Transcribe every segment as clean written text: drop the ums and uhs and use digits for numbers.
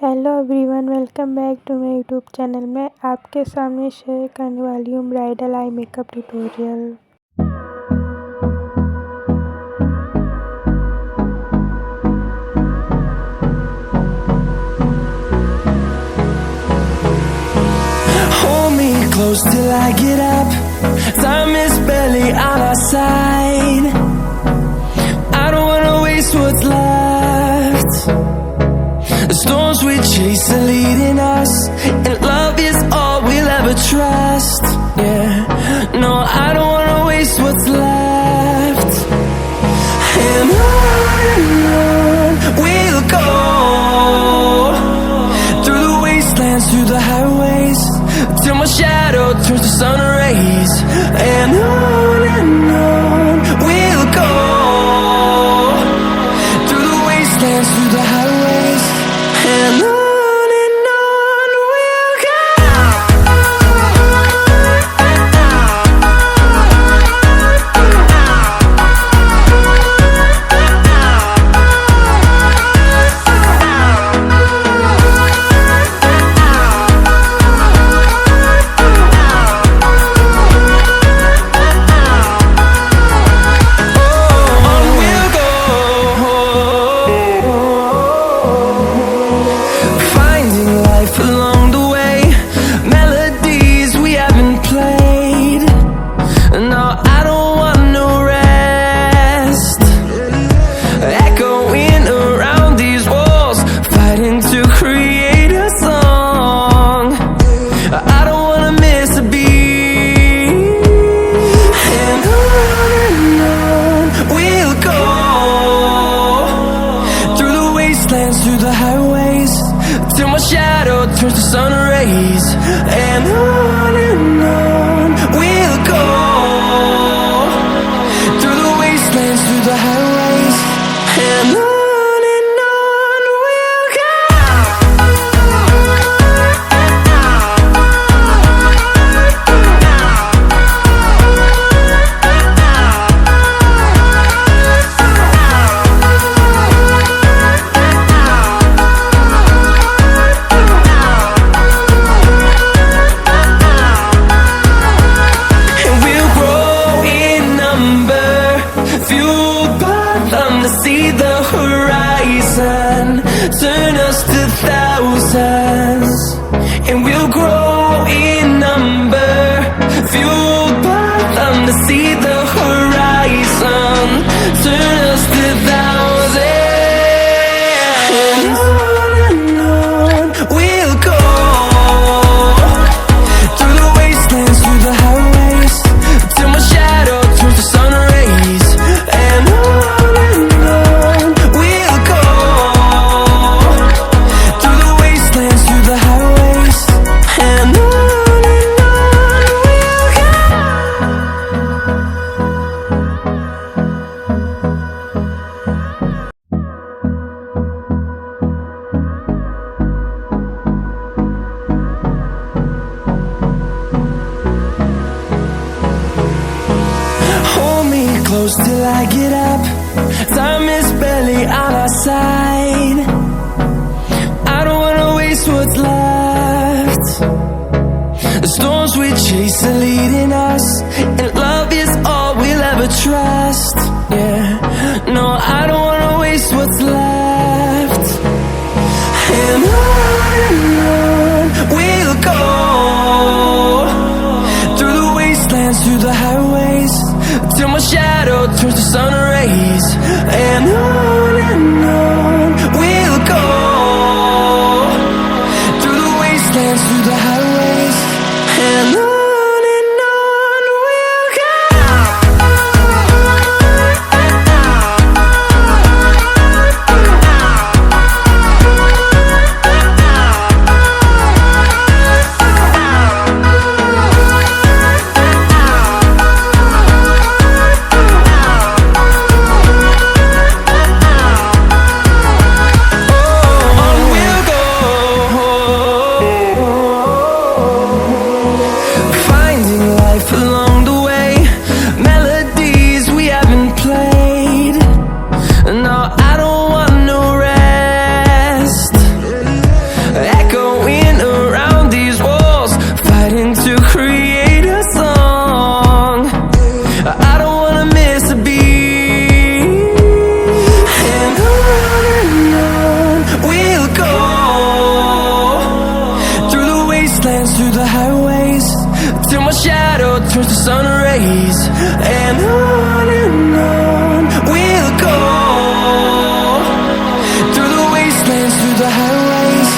Hello everyone, welcome back to my YouTube channel. मैं आपके सामने शेयर करने वाली हूँ bridal eye makeup tutorial. Hold me close till I get up. Time is barely on our side. I don't wanna waste what's left. The storms we chase are leading us, and love is all we'll ever trust. Yeah, no, I don't wanna waste what's left. And on we'll go, through the wastelands, through the highways, till my shadow turns to sun rays. And on we'll go, through the wastelands, through the highways, and on we'll go. Along the way, melodies we haven't played. No, I don't want no rest. Echoing around these walls, fighting to create a song. I don't wanna miss a beat. And on we'll go, through the wastelands, through the highways, till my shadow turns to sun rays. And on we'll go, through the wastelands, through the highways, and on we'll go. See the horizon, turn us to thousands, and we'll grow in number, fueled by them to see the horizon, turn us to thousands. And on we'll go, through the wastelands, through the highways, till my shadow turns to sun rays. And close till I get up. Time is barely on our side. I don't wanna waste what's left. The storms we chase are leading us, and love is all we'll ever trust. Yeah, no, I don't wanna waste what's left. And on we'll go, through the wastelands, through the highways, till my shadow turns to sun rays. And on we'll go, through the wastelands, through the highways, and on we'll go. the highways, till my shadow turns to sun rays. And on we'll go, through the wastelands, through the highways.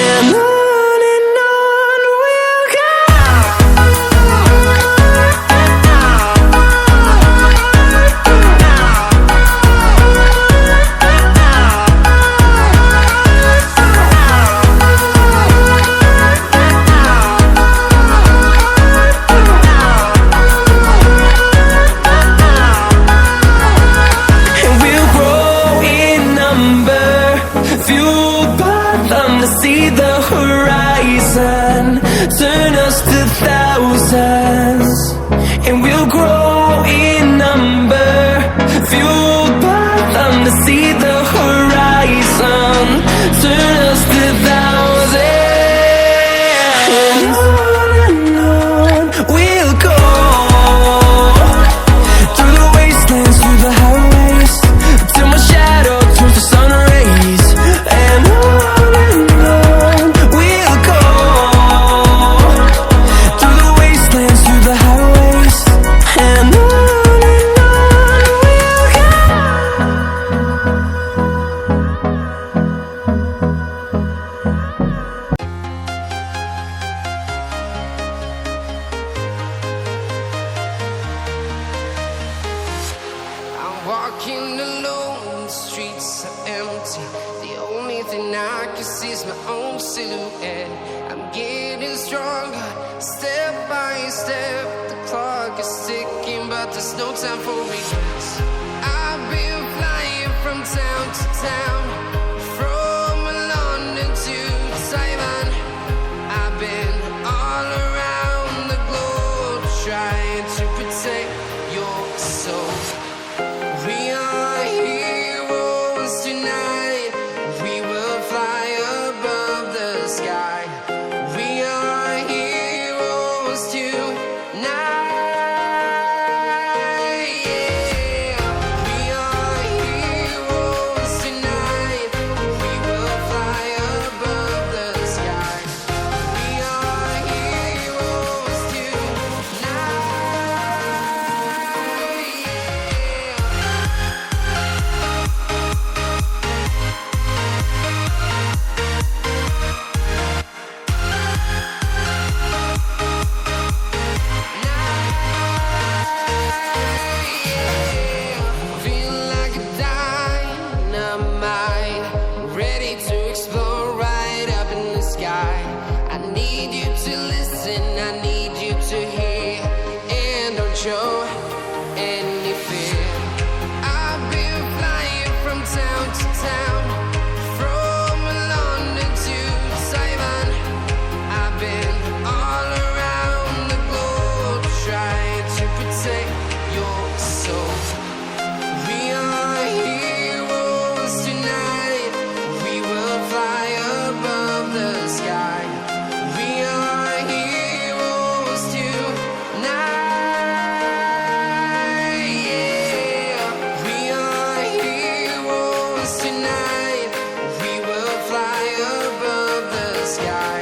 And on we'll go. See the horizon, turn us to thousands, and we'll grow in number, fueled by them to see the horizon, turn us to thousands. And on we'll go, through the wastelands, through the highways, till my shadow turns to sun rays. And walking alone, the streets are empty. The only thing I can see is my own silhouette. I'm getting stronger, step by step. The clock is ticking, but there's no time for regrets. I've been flying from town to town, from London to Taiwan. I've been all around the globe, trying to protect your soul. We are heroes tonight. We will fly above the sky. We are heroes tonight. Yeah. We are heroes tonight. We will fly above the sky. We are heroes tonight. Feel like a dynamite, ready to explode right up in the sky. I need you to listen, I need you to hear, and don't show any fear. I've been flying from town to town, from London to Taiwan. I've been all around the globe, trying to protect your soul. We are heroes tonight. We will fly above the sky. We are heroes tonight. Yeah. We are heroes tonight. We will fly above the sky.